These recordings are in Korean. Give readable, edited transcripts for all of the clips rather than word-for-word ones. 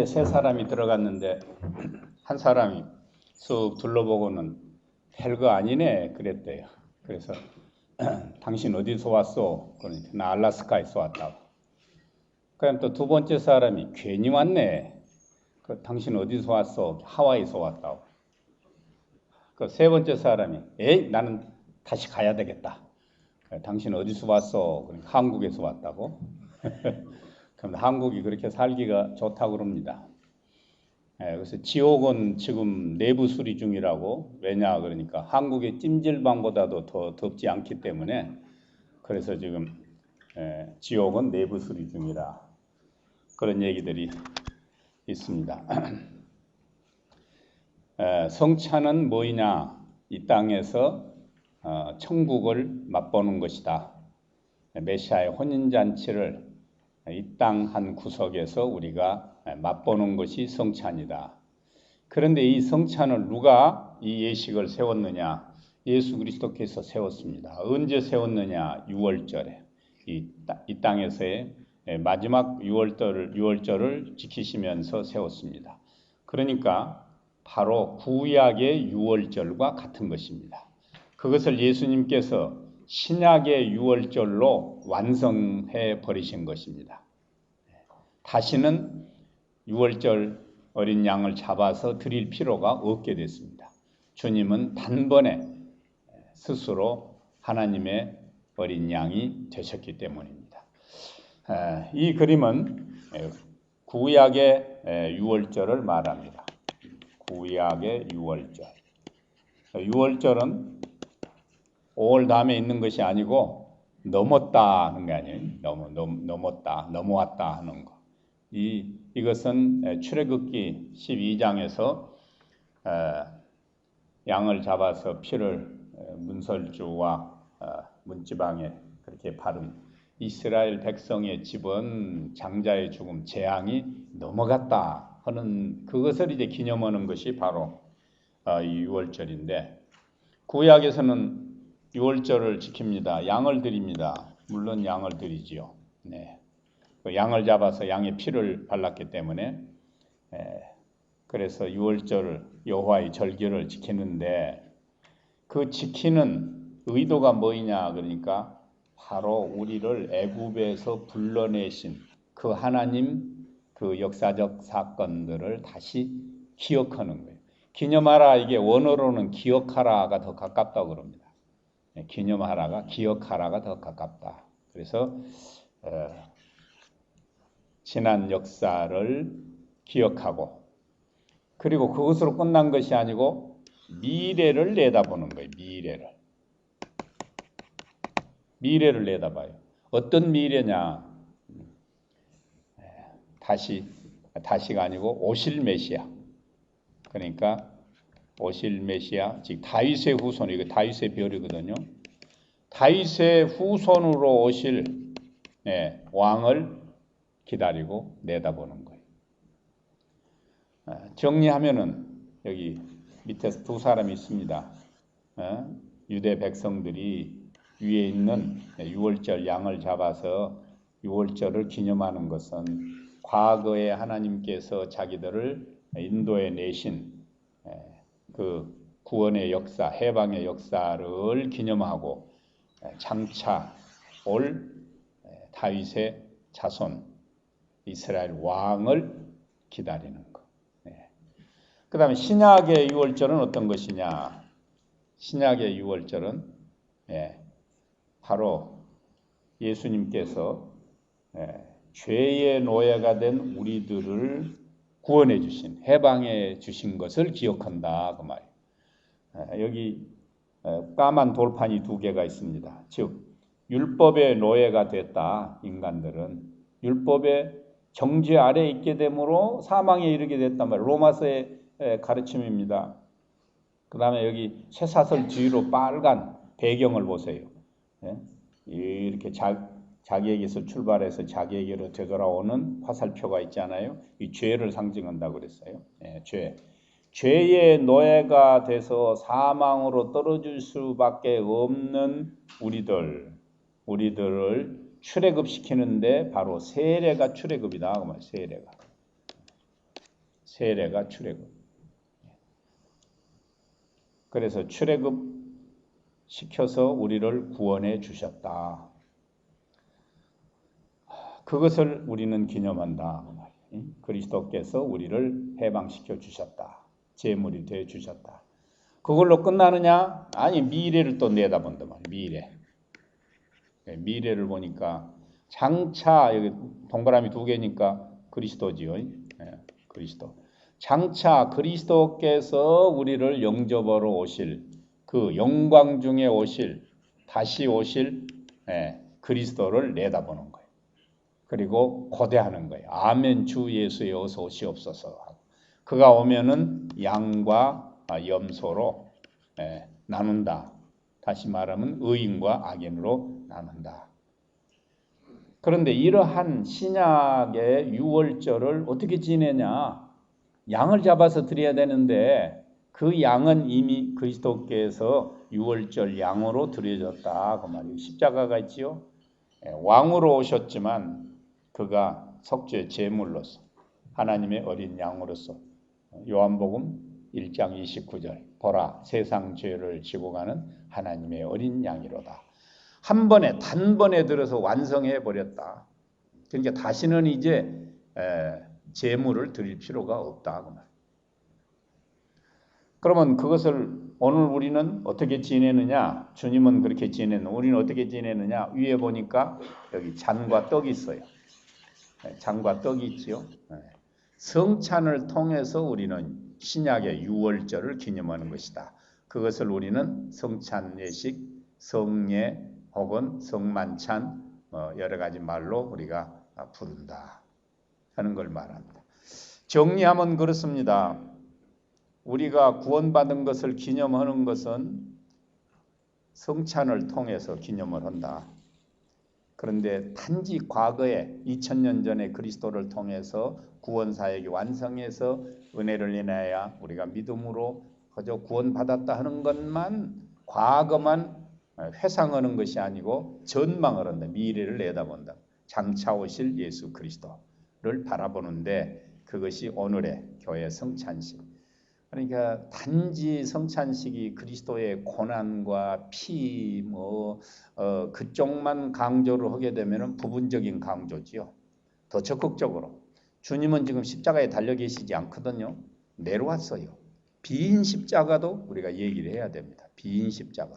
교회에 세 사람이 들어갔는데 한 사람이 쑥 둘러보고는 별거 아니네 그랬대요. 그래서 당신 어디서 왔어? 그러니까 나 알라스카에서 왔다고. 그럼 또 두 번째 사람이 괜히 왔네. 당신 어디서 왔어? 하와이에서 왔다고. 그 세 번째 사람이 에이 나는 다시 가야 되겠다. 당신 어디서 왔어? 그러니까 한국에서 왔다고. 그럼 한국이 그렇게 살기가 좋다고 그럽니다. 그래서 지옥은 지금 내부 수리 중이라고. 왜냐 그러니까 한국의 찜질방보다도 더 덥지 않기 때문에. 그래서 지금 지옥은 내부 수리 중이라 그런 얘기들이 있습니다. 성찬은 뭐이냐? 이 땅에서 천국을 맛보는 것이다. 메시아의 혼인잔치를 이 땅 한 구석에서 우리가 맛보는 것이 성찬이다. 그런데 이 성찬을 누가 이 예식을 세웠느냐? 예수 그리스도께서 세웠습니다. 언제 세웠느냐? 6월절에. 이 땅에서의 마지막 6월절을 지키시면서 세웠습니다. 그러니까 바로 구약의 6월절과 같은 것입니다. 그것을 예수님께서 신약의 6월절로 완성해 버리신 것입니다. 다시는 6월절 어린 양을 잡아서 드릴 필요가 없게 됐습니다. 주님은 단번에 스스로 하나님의 어린 양이 되셨기 때문입니다. 이 그림은 구약의 6월절을 말합니다. 구약의 6월절. 6월절은 5월 다음에 있는 것이 아니고 넘었다 하는 게 아니에요. 넘었다, 넘어왔다 하는 거. 이것은 출애굽기 12장에서 양을 잡아서 피를 문설주와 문지방에 그렇게 바른 이스라엘 백성의 집은 장자의 죽음, 재앙이 넘어갔다 하는 그것을 이제 기념하는 것이 바로 이 6월절인데, 구약에서는 6월절을 지킵니다. 양을 드립니다. 물론 양을 드리지요. 네. 양을 잡아서 양의 피를 발랐기 때문에 그래서 6월절 여호와의 절기를 지키는데, 그 지키는 의도가 뭐이냐 그러니까 바로 우리를 애굽에서 불러내신 그 하나님 그 역사적 사건들을 다시 기억하는 거예요. 기념하라, 이게 원어로는 기억하라가 더 가깝다고 그럽니다. 기념하라가 기억하라가 더 가깝다. 그래서 지난 역사를 기억하고, 그리고 그것으로 끝난 것이 아니고 미래를 내다보는 거예요. 미래를 내다봐요. 어떤 미래냐? 다시가 아니고 오실 메시아. 그러니까 오실 메시아, 즉 다윗의 후손, 이거 다윗의 별이거든요. 다윗의 후손으로 오실 왕을 기다리고 내다보는 거예요. 정리하면은 여기 밑에 두 사람이 있습니다. 유대 백성들이 위에 있는 6월절 양을 잡아서 6월절을 기념하는 것은 과거에 하나님께서 자기들을 인도해 내신 그 구원의 역사, 해방의 역사를 기념하고 장차 올 다윗의 자손 이스라엘 왕을 기다리는 것. 그 다음에 신약의 6월절은 어떤 것이냐? 신약의 6월절은 바로 예수님께서 죄의 노예가 된 우리들을 구원해 주신, 해방해 주신 것을 기억한다 그 말이에요. 여기 까만 돌판이 두 개가 있습니다. 즉 율법의 노예가 됐다. 인간들은 율법의 정죄 아래에 있게 되므로 사망에 이르게 됐단 말이에요. 로마서의 가르침입니다. 그 다음에 여기 쇠사슬 뒤로 빨간 배경을 보세요. 이렇게 자기에게서 출발해서 자기에게로 되돌아오는 화살표가 있잖아요. 이 죄를 상징한다고 그랬어요. 죄의 노예가 돼서 사망으로 떨어질 수밖에 없는 우리들을 출애굽시키는데 바로 세례가 출애굽이다. 그 말, 세례가. 세례가 출애굽. 그래서 출애굽 시켜서 우리를 구원해 주셨다. 그것을 우리는 기념한다. 그리스도께서 우리를 해방시켜 주셨다. 제물이 되어 주셨다. 그걸로 끝나느냐? 아니, 미래를 또 내다본단 말이에요. 미래를 보니까 장차, 여기 동그라미 2개니까 그리스도지요. 그리스도. 장차 그리스도께서 우리를 영접하러 오실, 그 영광 중에 오실, 다시 오실 그리스도를 내다보는 거예요. 그리고 고대하는 거예요. 아멘, 주 예수여 어서 오시옵소서. 그가 오면은 양과 염소로 나눈다. 다시 말하면 의인과 악인으로 나눈다. 그런데 이러한 신약의 유월절을 어떻게 지내냐? 양을 잡아서 드려야 되는데 그 양은 이미 그리스도께서 유월절 양으로 드려졌다. 그 말이에요. 십자가가 있지요. 왕으로 오셨지만 그가 속죄 제물로서 하나님의 어린 양으로서 요한복음 1장 29절 보라 세상 죄를 지고 가는 하나님의 어린 양이로다. 한 번에 단번에 들어서 완성해 버렸다. 그러니까 다시는 이제 제물을 드릴 필요가 없다. 그러면 그것을 오늘 우리는 어떻게 지내느냐? 주님은 그렇게 지내는, 우리는 어떻게 지내느냐? 위에 보니까 여기 잔과 떡이 있어요. 잔과 떡이 있지요. 성찬을 통해서 우리는 신약의 유월절을 기념하는 것이다. 그것을 우리는 성찬 예식, 성례 혹은 성만찬 여러 가지 말로 우리가 부른다 하는 걸 말합니다. 정리하면 그렇습니다. 우리가 구원받은 것을 기념하는 것은 성찬을 통해서 기념을 한다. 그런데 단지 과거에 2000년 전에 그리스도를 통해서 구원사역이 완성해서 은혜를 인하여 우리가 믿음으로 그저 구원받았다 하는 것만 과거만 회상하는 것이 아니고 전망을 한다. 미래를 내다본다. 장차 오실 예수 그리스도를 바라보는데 그것이 오늘의 교회 성찬식. 그러니까 단지 성찬식이 그리스도의 고난과 피 그쪽만 강조를 하게 되면 부분적인 강조지요. 더 적극적으로 주님은 지금 십자가에 달려 계시지 않거든요. 내려왔어요. 빈 십자가도 우리가 얘기를 해야 됩니다. 빈 십자가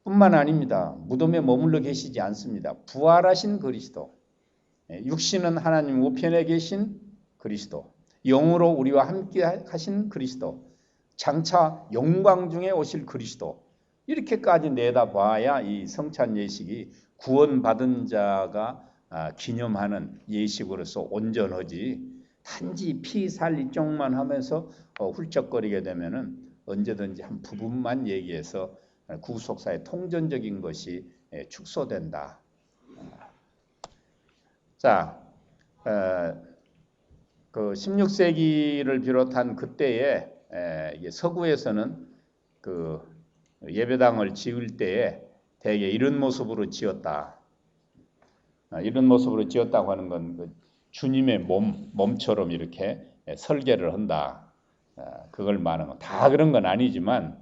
뿐만 아닙니다. 무덤에 머물러 계시지 않습니다. 부활하신 그리스도, 육신은 하나님 우편에 계신 그리스도, 영으로 우리와 함께 하신 그리스도, 장차 영광 중에 오실 그리스도, 이렇게까지 내다봐야 이 성찬 예식이 구원받은 자가 기념하는 예식으로서 온전하지, 단지 피 살리 쪽만 하면서 훌쩍거리게 되면은 언제든지 한 부분만 얘기해서 구속사의 통전적인 것이 축소된다. 자, 그 16세기를 비롯한 그때에 서구에서는 그 예배당을 지을 때에 대개 이런 모습으로 지었다. 이런 모습으로 지었다고 하는 건 주님의 몸처럼 이렇게 설계를 한다. 그걸 말하는 거. 다 그런 건 아니지만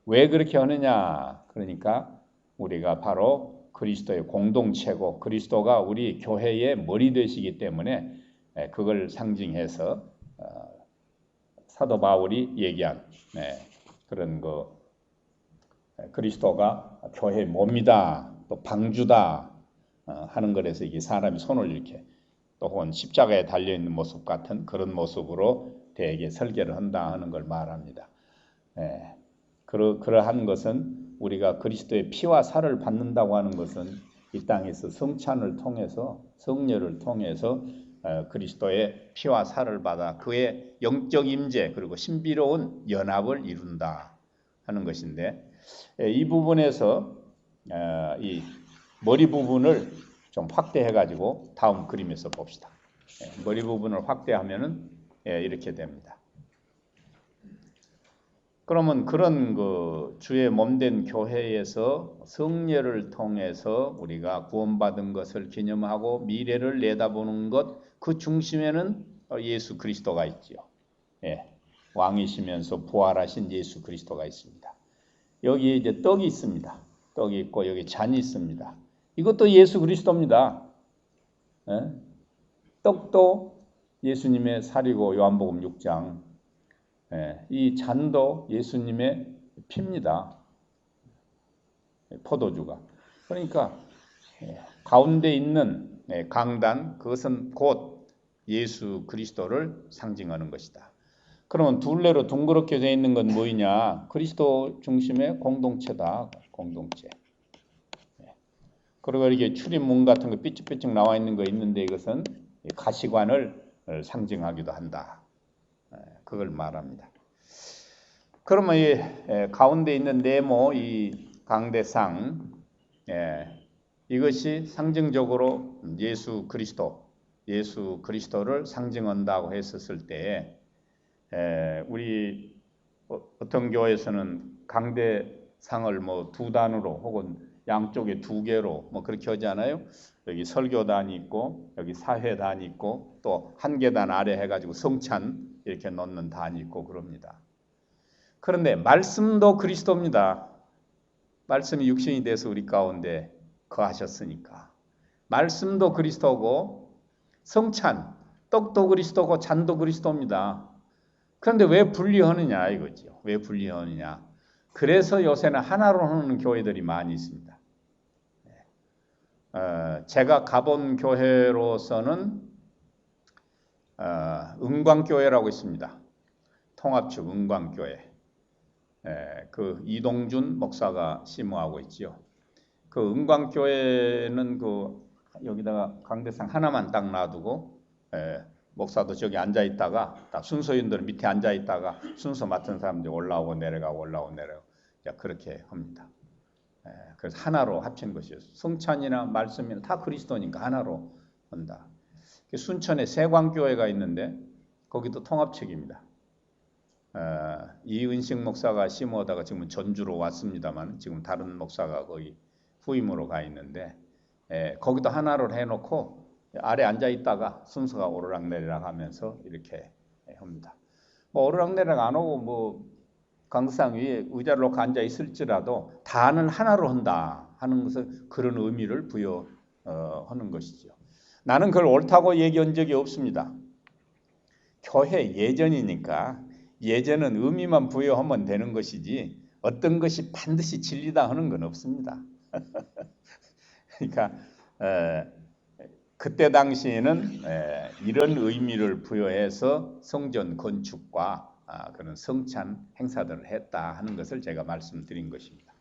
왜 그렇게 하느냐? 그러니까 우리가 바로 그리스도의 공동체고 그리스도가 우리 교회의 머리 되시기 때문에 그걸 상징해서 사도 바울이 얘기한 그런 거 그리스도가 교회의 몸이다, 또 방주다 하는 것에서 이게 사람이 손을 이렇게 또 혹은 십자가에 달려 있는 모습 같은 그런 모습으로 대개 설계를 한다 하는 걸 말합니다. 그러한 것은 우리가 그리스도의 피와 살을 받는다고 하는 것은 이 땅에서 성찬을 통해서 성례를 통해서 그리스도의 피와 살을 받아 그의 영적 임재 그리고 신비로운 연합을 이룬다 하는 것인데 이 부분에서 이 머리 부분을 좀 확대해 가지고 다음 그림에서 봅시다. 머리 부분을 확대하면은 이렇게 됩니다. 그러면 그런 그 주의 몸된 교회에서 성례를 통해서 우리가 구원받은 것을 기념하고 미래를 내다보는 것, 그 중심에는 예수 그리스도가 있지요. 왕이시면서 부활하신 예수 그리스도가 있습니다. 여기에 이제 떡이 있습니다. 떡이 있고 여기 잔이 있습니다. 이것도 예수 그리스도입니다. 떡도 예수님의 살이고 요한복음 6장. 이 잔도 예수님의 피입니다. 포도주가. 그러니까 가운데 있는 강단, 그것은 곧 예수 그리스도를 상징하는 것이다. 그러면 둘레로 둥그렇게 되어 있는 건 뭐이냐? 그리스도 중심의 공동체다. 공동체. 그리고 이렇게 출입문 같은 거 삐쭉삐쭉 나와 있는 거 있는데 이것은 가시관을 상징하기도 한다. 그걸 말합니다. 그러면 이 가운데 있는 네모, 이 강대상, 이것이 상징적으로 예수 그리스도를 상징한다고 했었을 때, 우리 어떤 교회에서는 강대상을 뭐 두 단으로 혹은 양쪽에 두 개로 뭐 그렇게 하지 않아요? 여기 설교단이 있고 여기 사회단이 있고 또 한 계단 아래 해가지고 성찬 이렇게 넣는 단이 있고 그럽니다. 그런데 말씀도 그리스도입니다. 말씀이 육신이 돼서 우리 가운데 거하셨으니까 말씀도 그리스도고 성찬, 떡도 그리스도고 잔도 그리스도입니다. 그런데 왜 분리하느냐 이거죠. 왜 분리하느냐. 그래서 요새는 하나로 하는 교회들이 많이 있습니다. 제가 가본 교회로서는 은광교회라고 있습니다. 통합축 은광교회. 그 이동준 목사가 심호하고 있지요. 그 은광교회는 그 여기다가 강대상 하나만 딱 놔두고 목사도 저기 앉아 있다가 딱 순서인들 밑에 앉아 있다가 순서 맡은 사람들이 올라오고 내려가고 그렇게 합니다. 그래서 하나로 합친 것이에요. 성찬이나 말씀이나 다 그리스도니까 하나로 한다. 순천에 세광교회가 있는데 거기도 통합책입니다. 이은식 목사가 심어다가 지금 전주로 왔습니다만 지금 다른 목사가 거기 후임으로 가 있는데 거기도 하나로 해놓고 아래 앉아 있다가 순서가 오르락내리락 하면서 이렇게 합니다. 뭐 오르락내리락 안 오고 뭐 강상 위에 의자를 놓고 앉아 있을지라도 다는 하나로 한다 하는 것은 그런 의미를 부여하는 것이죠. 나는 그걸 옳다고 얘기한 적이 없습니다. 교회 예전이니까 예전은 의미만 부여하면 되는 것이지 어떤 것이 반드시 진리다 하는 건 없습니다. 그러니까 그때 당시에는 이런 의미를 부여해서 성전 건축과 그런 성찬 행사들을 했다 하는 것을 제가 말씀드린 것입니다.